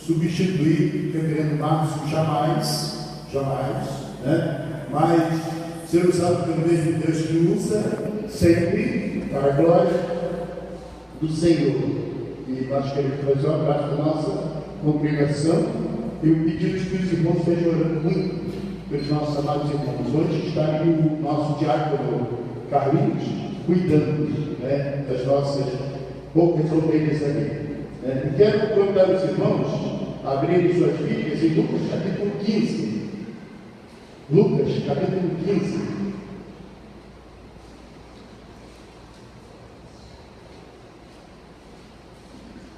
substituir o reverendo Márcio jamais, né? Mas ser usado pelo mesmo Deus que usa sempre para a glória do Senhor. E nós queremos fazer um abraço da nossa congregação e o pedido de que os irmãos estejam orando muito pelos nossos amados irmãos. Hoje está aqui o nosso diácono Carlinhos cuidando, né, das nossas poucas ovelhas ali. E quero convidar os irmãos a abrirem suas Bíblias em Lucas capítulo 15. Lucas capítulo 15.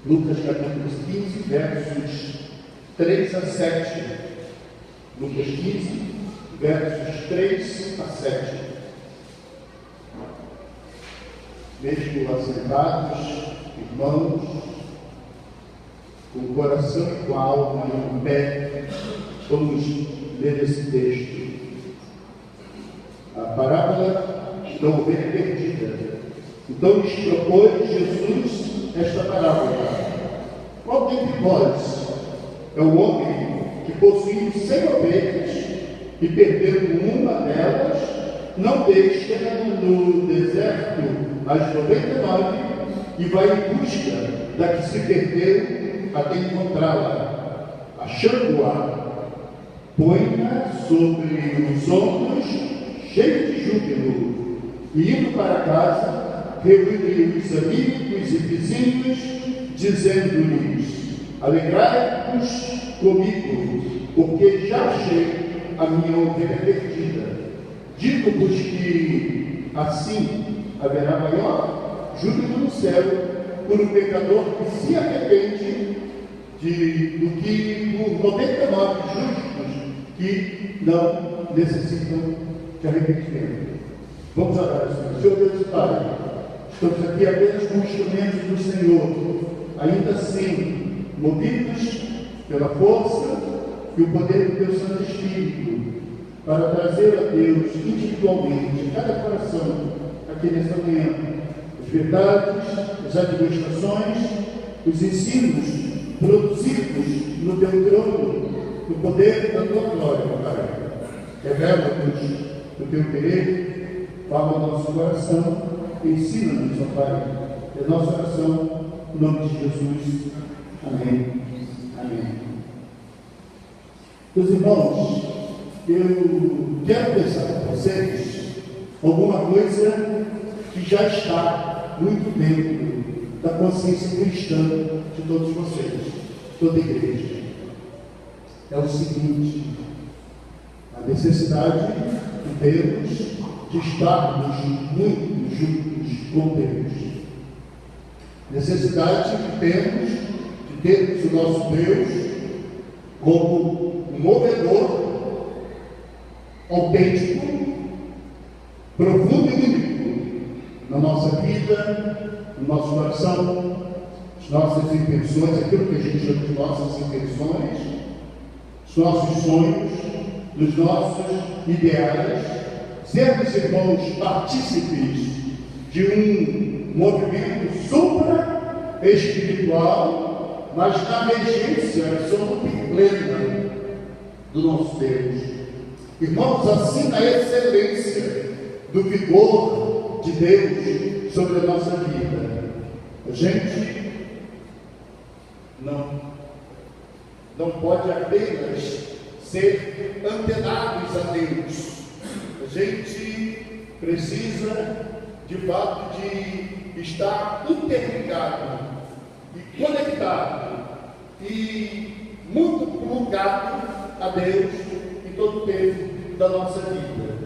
Lucas capítulo 15, versos 3 a 7. Lucas 15, versos 3 a 7. Mesmo assentados, irmãos, com o coração e com a alma em pé, vamos ler esse texto. A parábola da ovelha perdida. Então lhes propôs Jesus esta parábola. Qual dentre vós é o homem que, possuindo 100 ovelhas e perdendo uma delas, não deixa no deserto as 99 e vai em busca da que se perdeu até encontrá-la? Achando-a, põe-na sobre os ombros, cheio de júbilo, e indo para casa, reúne os amigos e vizinhos, dizendo-lhes: alegrai-vos comigo, porque já achei a minha ovelha perdida. Digo-vos que assim haverá maior júbilo no céu por um pecador que se arrepende do que por 99 justos que não necessitam de arrependimento. Vamos orar, Senhor. Senhor Deus e Pai, estamos aqui apenas como instrumentos do Senhor, ainda assim movidos pela força e o poder do Teu Santo Espírito, para trazer a Deus individualmente, a cada coração, aqui nesta manhã, as verdades, as administrações, os ensinos produzidos no Teu trono, no poder da Tua glória, Pai. Revela-nos o Teu querer, fala ao nosso coração, ensina-nos, ó Pai, é a nossa oração, em nome de Jesus. Amém. Amém. Meus irmãos, eu quero pensar com vocês alguma coisa que já está muito dentro da consciência cristã de todos vocês, toda a igreja. É o seguinte: a necessidade que temos de estarmos muito juntos com Deus. Necessidade que temos de termos o nosso Deus como um movedor autêntico, profundo e único na nossa vida, no nosso coração, as nossas intenções, aquilo que a gente chama de nossas intenções, os nossos sonhos, os nossos ideais, sermos, irmãos, partícipes de um movimento supra-espiritual, mas na regência absoluta e plena do nosso Deus. Irmãos, assim na excelência do vigor de Deus sobre a nossa vida, a gente não pode apenas ser antenados a Deus. A gente precisa, de fato, de estar interligado e conectado e muito plugado a Deus em todo o tempo da nossa vida.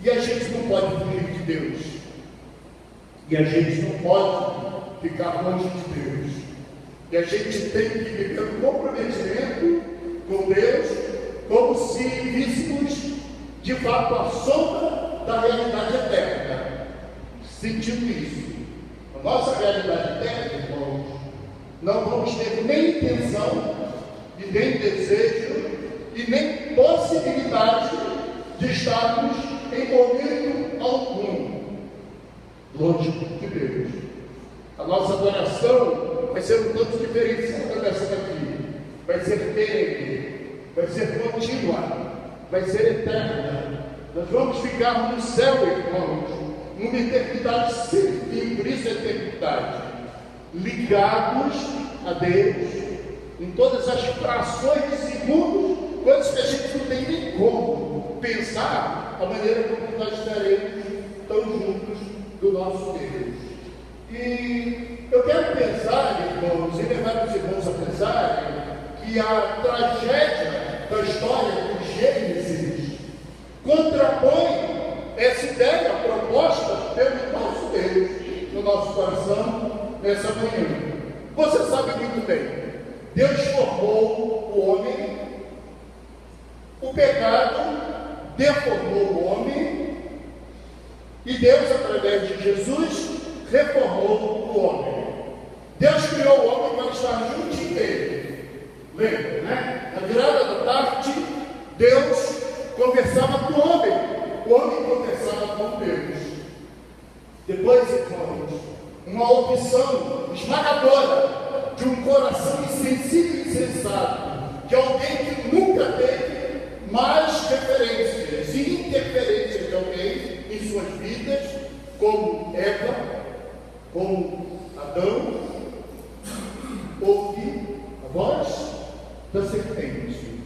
E a gente não pode fugir de Deus. E a gente não pode ficar longe de Deus. E a gente tem que viver um comprometimento com Deus, como se víssemos de fato a sombra da realidade eterna. Sentindo isso, a nossa realidade eterna, irmãos, não vamos ter nem intenção, e nem desejo, e nem possibilidade de estarmos em momento algum longe de Deus. A nossa adoração vai ser um tanto diferente dessa daqui. ser perene, vai ser contínua, vai ser eterna. Nós vamos ficar no céu, irmãos, numa eternidade sem fim, por isso é eternidade, ligados a Deus, em todas as frações de segundos, coisas que a gente não tem nem como pensar, a maneira como nós estaremos tão juntos do nosso Deus. E eu quero pensar, irmãos, e levar os irmãos a pensarem, que a tragédia da história do Gênesis contrapõe essa ideia proposta pelo nosso Deus no nosso coração nessa manhã. Você sabe muito bem, Deus formou o homem, o pecado deformou o homem, e Deus, através de Jesus, reformou o homem. Deus criou o homem para estar juntinho dele. Lembra, né? Na virada da tarde, Deus conversava com o homem conversava com Deus. Depois, irmãos, uma opção esmagadora de um coração insensível e insensato, de alguém que nunca teve mais referências e interferências de alguém em suas vidas, como Eva, como Adão, ouve a voz da serpente,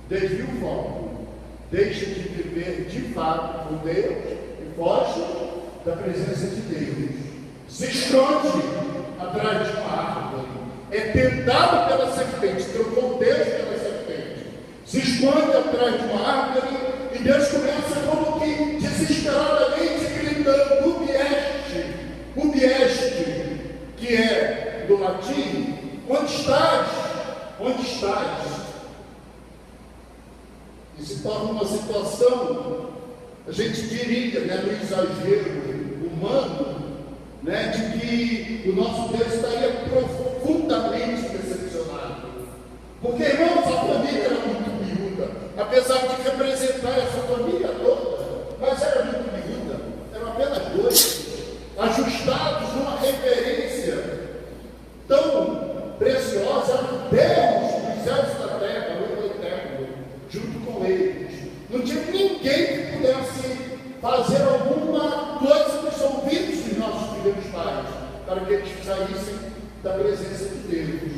desvia o foco, deixa de viver de fato com Deus e foge da presença de Deus, se esconde atrás de uma árvore, é tentado pela serpente, trocou Deus pela serpente, se esconde atrás de uma árvore, e Deus começa como que desesperadamente gritando, ubieste, que é do latim, onde estás? Onde estás? E se torna uma situação, a gente diria, né, no exagero humano, né, de que o nosso Deus estaria profundamente decepcionado. Porque, irmãos, a família era muito miúda, apesar de representar essa família toda, mas era muito miúda, eram apenas dois, ajustados numa referência tão preciosa, era Deus dos céus e da terra, o eterno, junto com eles. Não tinha ninguém que pudesse fazer alguma coisa nos ouvidos dos nossos primeiros pais, para que eles saíssem da presença de Deus.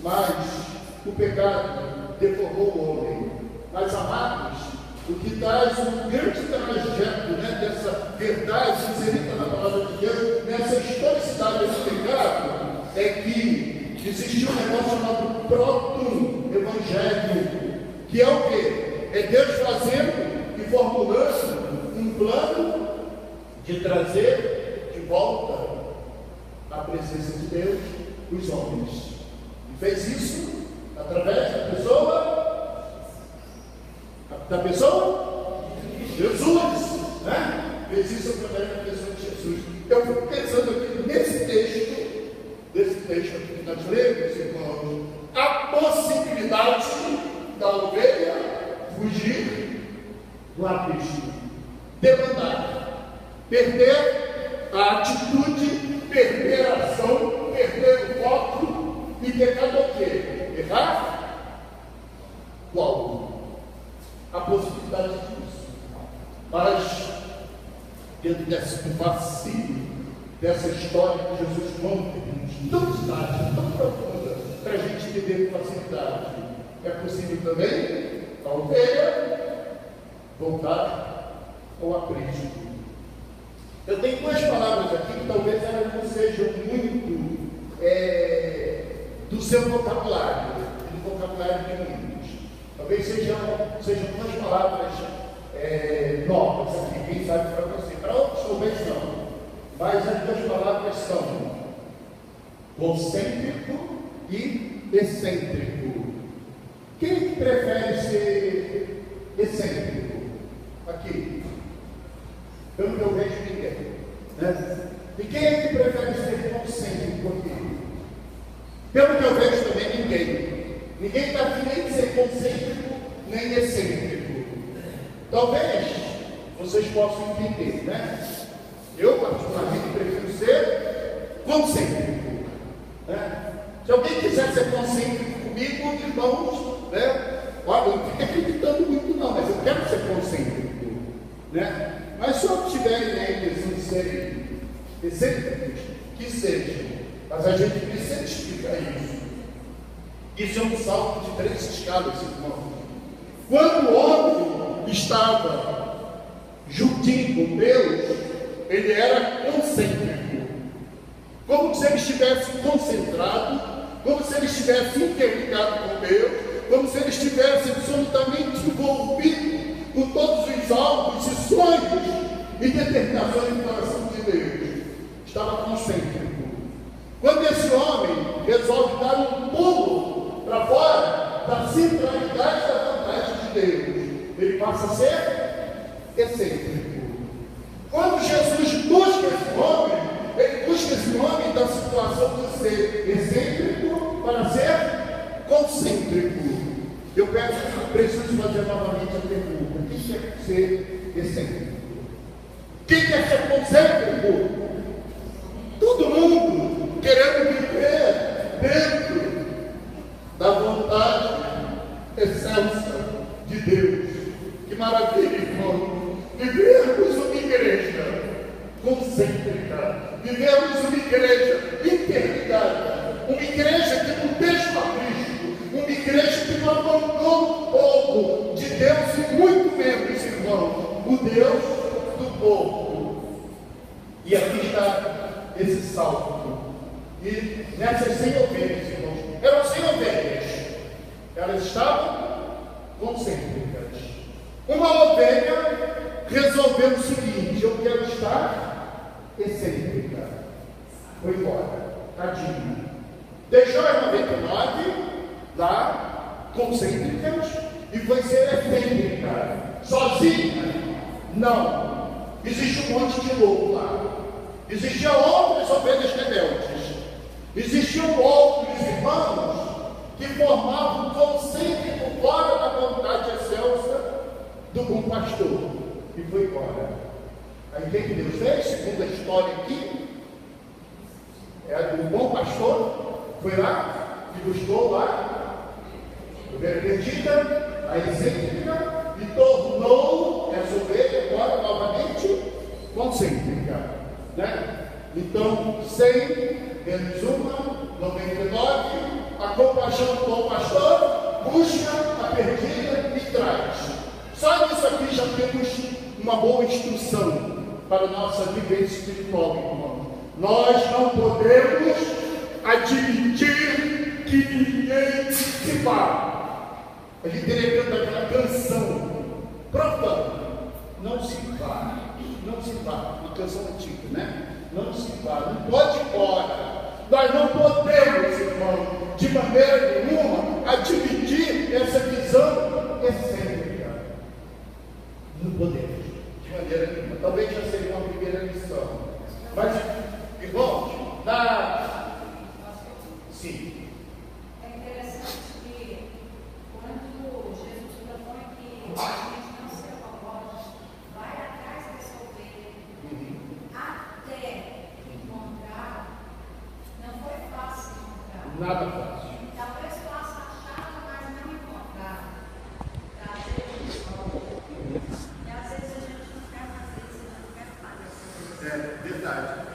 Mas o pecado deformou o homem. Mas, amados, o que traz um grande trajeto, né, dessa verdade inserida na palavra de Deus, nessa historicidade desse pecado, é que existiu um negócio chamado proto-evangelho, que é o quê? É Deus fazendo e formulando um plano de trazer de volta a presença de Deus os homens. E fez isso através da pessoa? Jesus, né? Fez isso através da pessoa de Jesus. Eu fico pensando aqui nesse texto aqui que nós lemos, irmãos, a possibilidade da ovelha fugir do aprisco, demandar, perder a atitude, perder a ação, perder o foco e pecar do quê? Errar? Qual? A possibilidade disso. Mas, dentro desse vacilo, dessa história que Jesus conta, tão distante, tão profunda, para a gente entender com facilidade, é possível também a ovelha voltar ao aprisco. Eu tenho duas palavras aqui que talvez elas não sejam muito do seu vocabulário, do vocabulário de muitos. Talvez sejam duas palavras novas aqui, quem sabe para você. Para outros talvez não. Mas as duas palavras são concêntrico e excêntrico. Quem que prefere ser excêntrico? Aqui. Pelo que eu vejo, ninguém. Né? E quem é que prefere ser concêntrico aqui? Pelo que eu vejo também, ninguém. Ninguém está afim nem de ser concêntrico, nem excêntrico. Talvez vocês possam entender, né? Eu, particularmente, prefiro ser concêntrico. Né? Se alguém quiser ser concêntrico comigo, irmãos, né? Olha, eu não estou acreditando muito não, mas eu quero ser concêntrico, né? Mas se eu tiverem a intenção de serem excêntricos, que sejam, mas a gente precisa explicar isso. Isso é um salto de 3 escadas, irmãos. Quando o homem estava juntinho com Deus, ele era concêntrico, como se ele estivesse concentrado, como se ele estivesse interligado com Deus, como se ele estivesse absolutamente envolvido com todos os alvos e sonhos e determinações do coração de Deus. Estava concêntrico. Quando esse homem resolve dar um pulo para fora da centralidade da vontade de Deus, ele passa a ser excêntrico. Quando Jesus busca esse homem, ele busca esse homem da situação de ser excêntrico para ser concêntrico. Eu preciso fazer novamente a pergunta: o que é ser excêntrico? O que é ser concêntrico? Todo mundo querendo viver dentro da vontade excelsa de Deus. Que maravilha, irmão! Vivermos uma igreja concêntrica, vivermos uma igreja interligada, uma igreja que não deixa o Cristo, uma igreja que não abandona o povo de Deus e muito menos, irmão, o Deus do povo. E aqui está esse salto. E nessas 100 ovelhas, irmãos, eram 100 ovelhas, elas estavam concêntricas. Uma ovelha resolveu o seguinte: eu quero estar excêntrica. Foi embora, tadinha. Deixou as 99 lá, concêntricas, e foi ser excêntrica. Sozinha? Não. Existe um monte de louco lá. Existiam outras ovelhas rebeldes. Existiam outros irmãos que formavam um concêntrico fora da vontade excelsa do bom pastor. E foi embora. Aí o que Deus fez? Segundo a história aqui, o bom pastor foi lá e buscou lá a ovelha perdida, a excêntrica, e tornou essa ovelha agora novamente concêntrica, né? Então, 100 menos 1, 99, a compaixão do bom pastor busca a perdida e traz. Só nisso aqui já temos uma boa instrução para a nossa vivência espiritual, irmão. Nós não podemos admitir que ninguém se vá. A gente teria que cantar aquela canção profana: não se vá, não se vá. Uma canção antiga, né? Não se vá, não pode ir embora. Nós não podemos, irmão, de maneira nenhuma, admitir essa visão excêntrica. Não podemos, de maneira nenhuma. Talvez já seja uma primeira lição. Mas, irmãos, sim. É interessante que quando Jesus propõe que a gente não se acomode, vai atrás dessa ovelha, até encontrar, não foi fácil encontrar. Nada fácil. Talvez faça achar, mas não encontrar. Trazer de volta. E às vezes a gente não quer fazer isso, a gente não quer fazer. É verdade.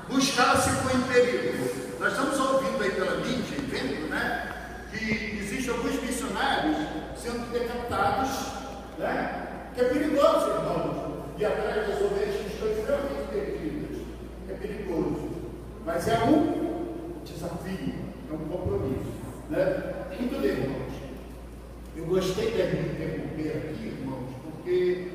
Buscar se põe em perigo. Nós estamos ouvindo aí pela mídia, vendo, né, que existem alguns missionários sendo decapitados, né, que é perigoso, irmãos, e atrás das ovelhas que estão extremamente perdidas. É perigoso, mas é um desafio, é um compromisso, né? Muito bem, irmãos. Eu gostei de me interromper aqui, irmãos, porque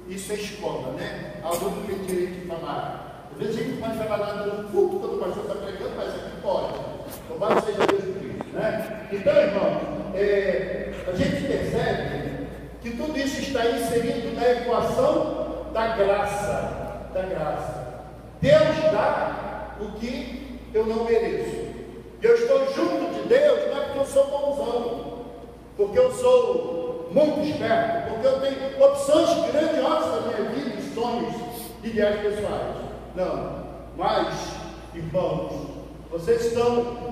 isso é escola, né? Aluno tem direito de falar. Às vezes a gente pode falar lá no culto quando o pastor está pregando, mas aqui pode. Louvado seja Deus por isso, né? Então, irmãos, a gente percebe que tudo isso está inserido na equação da graça. Da graça. Deus dá o que eu não mereço. Eu estou junto de Deus, não é porque eu sou bonzão, porque eu sou muito esperto, porque eu tenho opções grandiosas na minha vida, e sonhos, ideais pessoais. Não, mas, irmãos, vocês estão